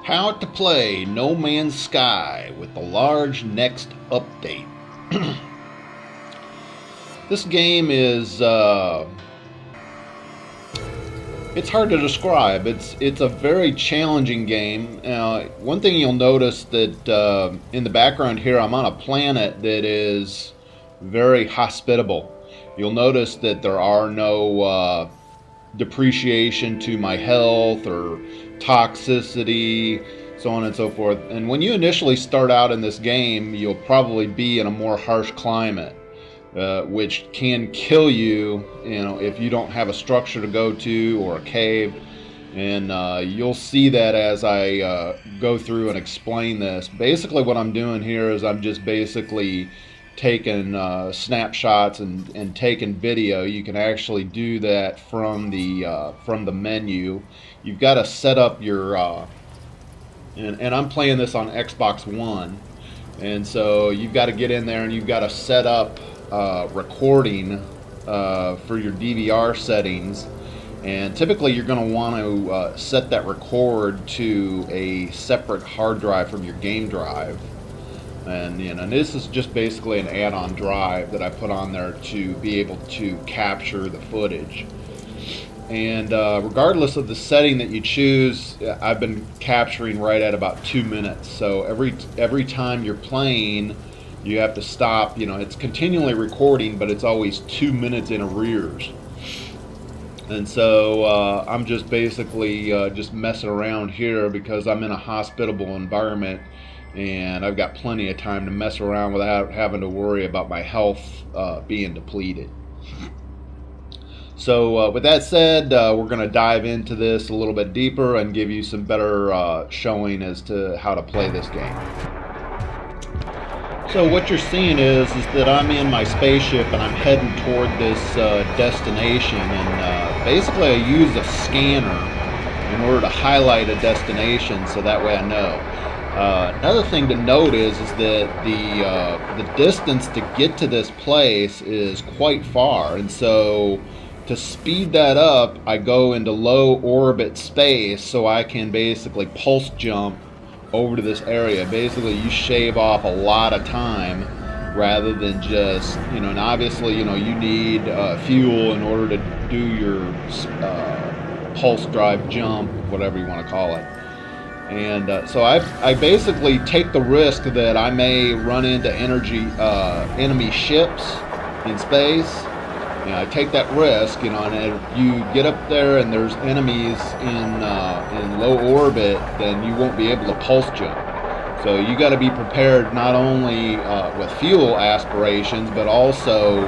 How to play No Man's Sky with the large next update. This game is it's hard to describe. It's a very challenging game. One thing you'll notice that in the background here, I'm on a planet that is very hospitable. You'll notice that there are no depreciation to my health or toxicity, so on and so forth. And when you initially start out in this game, you'll probably be in a more harsh climate, which can kill you, if you don't have a structure to go to or a cave. And you'll see that as I go through and explain this. Basically what I'm doing here is I'm just basically taking snapshots and taking video. You can actually do that from the menu. You've got to set up your and I'm playing this on Xbox One, and so you've got to get in there and you've got to set up recording for your DVR settings. And typically you're going to want to set that record to a separate hard drive from your game drive. And and this is just basically an add-on drive that I put on there to be able to capture the footage. And regardless of the setting that you choose, I've been capturing right at about 2 minutes. So every time you're playing, you have to stop. It's continually recording, but it's always 2 minutes in arrears. And so I'm just basically just messing around here because I'm in a hospitable environment. And I've got plenty of time to mess around without having to worry about my health being depleted. So with that said, we're going to dive into this a little bit deeper and give you some better showing as to how to play this game. So what you're seeing is that I'm in my spaceship and I'm heading toward this destination, and basically I use a scanner in order to highlight a destination so that way I know. Another thing to note is that the distance to get to this place is quite far, and so to speed that up, I go into low orbit space so I can basically pulse jump over to this area. Basically, you shave off a lot of time rather than just, and obviously, you need fuel in order to do your pulse drive jump, whatever you want to call it. And so I basically take the risk that I may run into enemy ships in space. I take that risk, and if you get up there and there's enemies in low orbit, then you won't be able to pulse jump. So you got to be prepared not only with fuel aspirations, but also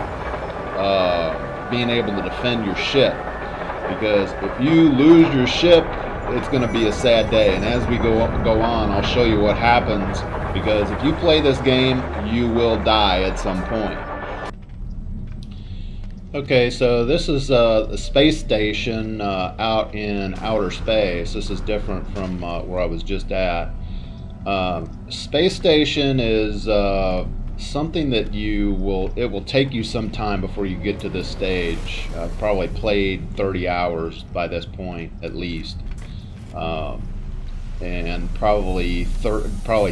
being able to defend your ship. Because if you lose your ship, it's going to be a sad day. And as we go on, I'll show you what happens. Because if you play this game, you will die at some point. Okay, so this is the space station out in outer space. This is different from where I was just at. Space station is something that it will take you some time before you get to this stage. I've probably played 30 hours by this point at least. And probably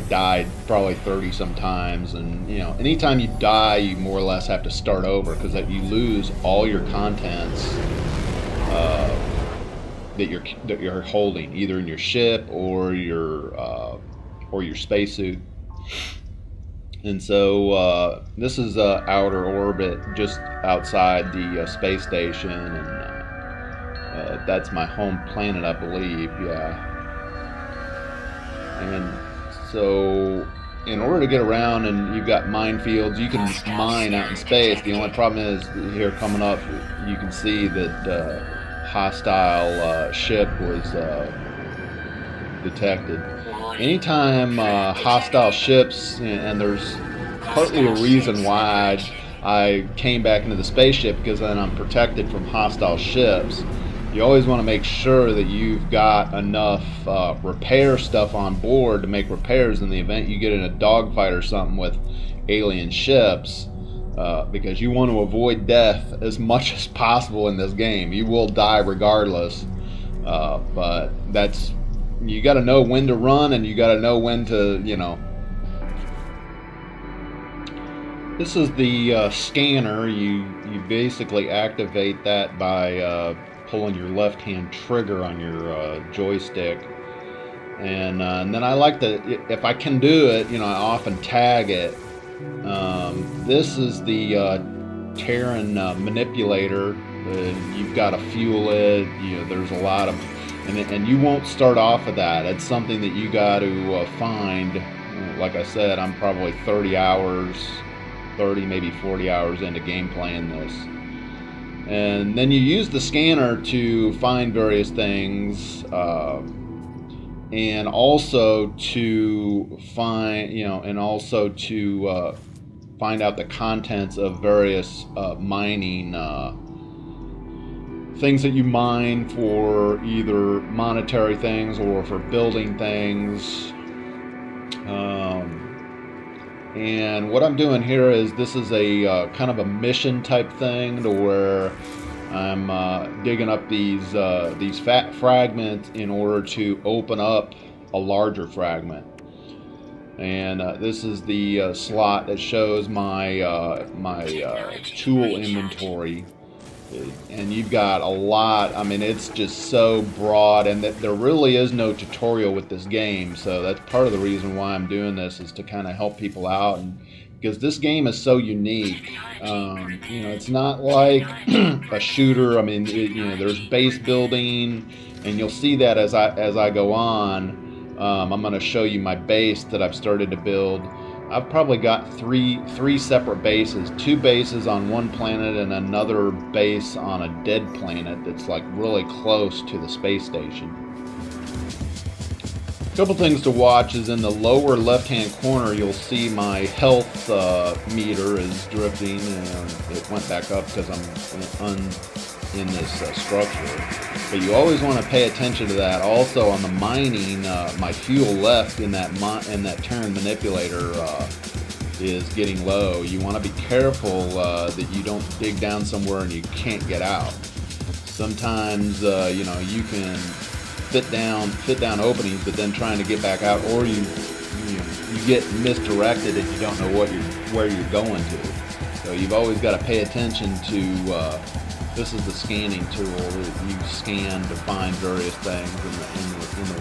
died 30 sometimes. And anytime you die, you more or less have to start over, because you lose all your contents that you're holding, either in your ship or your spacesuit. And so this is outer orbit, just outside the space station, and that's my home planet, I believe. Yeah. And so in order to get around, and you've got minefields, you can mine out in space. The only problem is here coming up, you can see that hostile ship was detected. Anytime hostile ships, and there's partly a reason why I came back into the spaceship, because then I'm protected from hostile ships. You always want to make sure that you've got enough repair stuff on board to make repairs in the event you get in a dogfight or something with alien ships, because you want to avoid death as much as possible in this game. You will die regardless, but that's you got to know when to run, and you got to know when to, you know. This is the scanner. You basically activate that by pulling your left-hand trigger on your joystick, and then I like to, if I can do it, you know, I often tag it. This is the Terran manipulator. You've got to fuel it. You know, there's a lot of, and you won't start off with that. It's something that you got to find. Like I said, I'm probably 30 hours, 30 maybe 40 hours into game playing this. And then you use the scanner to find various things, and also to find, you know, and also to find out the contents of various mining things that you mine for either monetary things or for building things. And what I'm doing here is, this is a kind of a mission type thing, to where I'm digging up these fat fragments in order to open up a larger fragment. And this is the slot that shows my tool inventory. And you've got a lot. I mean, it's just so broad, and that there really is no tutorial with this game. So that's part of the reason why I'm doing this, is to kind of help people out, and because this game is so unique. You know, it's not like a shooter. I mean, you know, there's base building, and you'll see that as I go on. I'm going to show you my base that I've started to build. I've probably got three separate bases, 2 bases on one planet and another base on a dead planet that's like really close to the space station. A couple things to watch is, in the lower left-hand corner, you'll see my health meter is drifting, and it went back up because I'm in this structure. But you always want to pay attention to that. Also, on the mining, my fuel left in that Terran manipulator is getting low. You want to be careful that you don't dig down somewhere and you can't get out. Sometimes you know, you can fit down openings, but then trying to get back out, or you get misdirected if you don't know where you're going to. So you've always got to pay attention to. This is the scanning tool that you scan to find various things in the.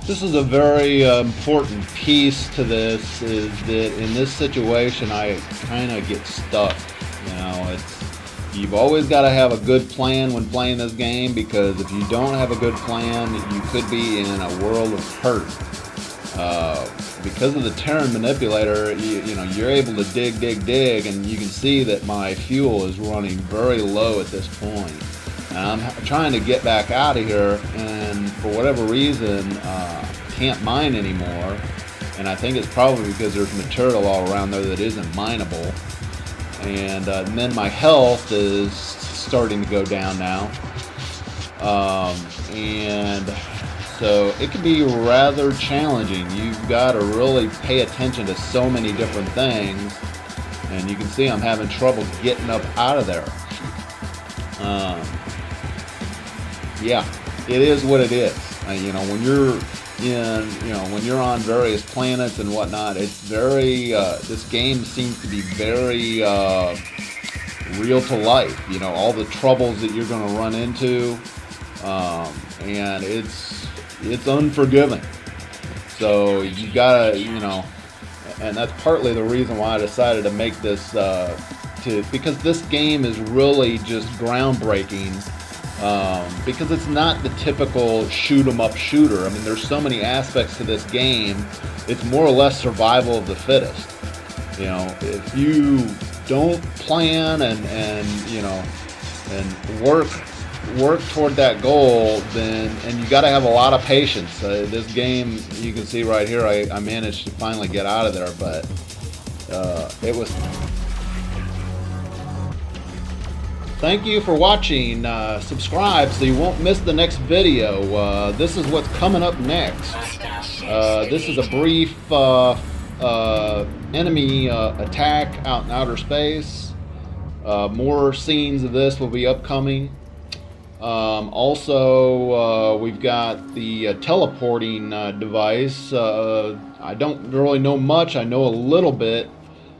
This is a very important piece to this, is that in this situation I kind of get stuck. You know, you've always got to have a good plan when playing this game, because if you don't have a good plan, you could be in a world of hurt. Because of the Terran manipulator, you know, you're able to dig, and you can see that my fuel is running very low at this point. And I'm trying to get back out of here, and for whatever reason, can't mine anymore. And I think it's probably because there's material all around there that isn't mineable. And then my health is starting to go down now. And so it can be rather challenging. You've got to really pay attention to so many different things, and you can see I'm having trouble getting up out of there. Yeah, it is what it is. You know, when you're on various planets and whatnot, it's very. This game seems to be very real to life. You know, all the troubles that you're going to run into, and it's unforgiving. So you gotta, you know, and that's partly the reason why I decided to make this, because this game is really just groundbreaking, because it's not the typical shoot 'em up shooter. I mean, there's so many aspects to this game. It's more or less survival of the fittest. You know, if you don't plan and you know, and work toward that goal, then, and you got to have a lot of patience. This game, you can see right here, I managed to finally get out of there, but it was. Thank you for watching. Subscribe so you won't miss the next video. This is what's coming up next. This is a brief enemy attack out in outer space. More scenes of this will be upcoming. Also, we've got the teleporting device. I don't really know much. I know a little bit,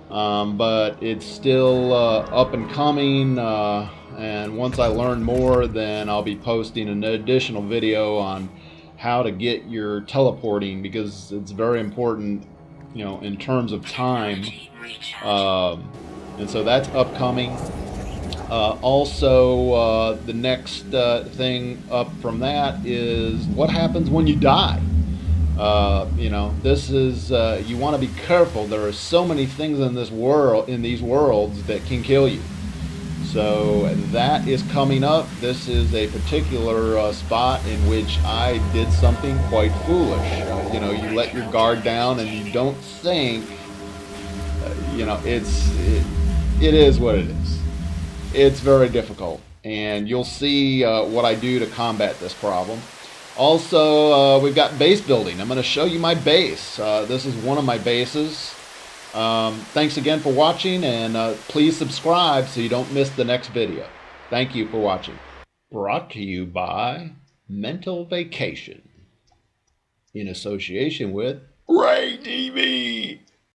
but it's still up and coming. And once I learn more, then I'll be posting an additional video on how to get your teleporting, because it's very important, in terms of time. Um, and so that's upcoming. Also, the next thing up from that is what happens when you die. This is you want to be careful. There are so many things in this world, in these worlds, that can kill you. So that is coming up. This is a particular spot in which I did something quite foolish. You let your guard down and you don't think. It is what it is. It's very difficult, and you'll see what I do to combat this problem. Also, we've got base building. I'm going to show you my base. This is one of my bases. Thanks again for watching, and please subscribe so you don't miss the next video. Thank you for watching. Brought to you by Mental Vacation in association with Ray TV.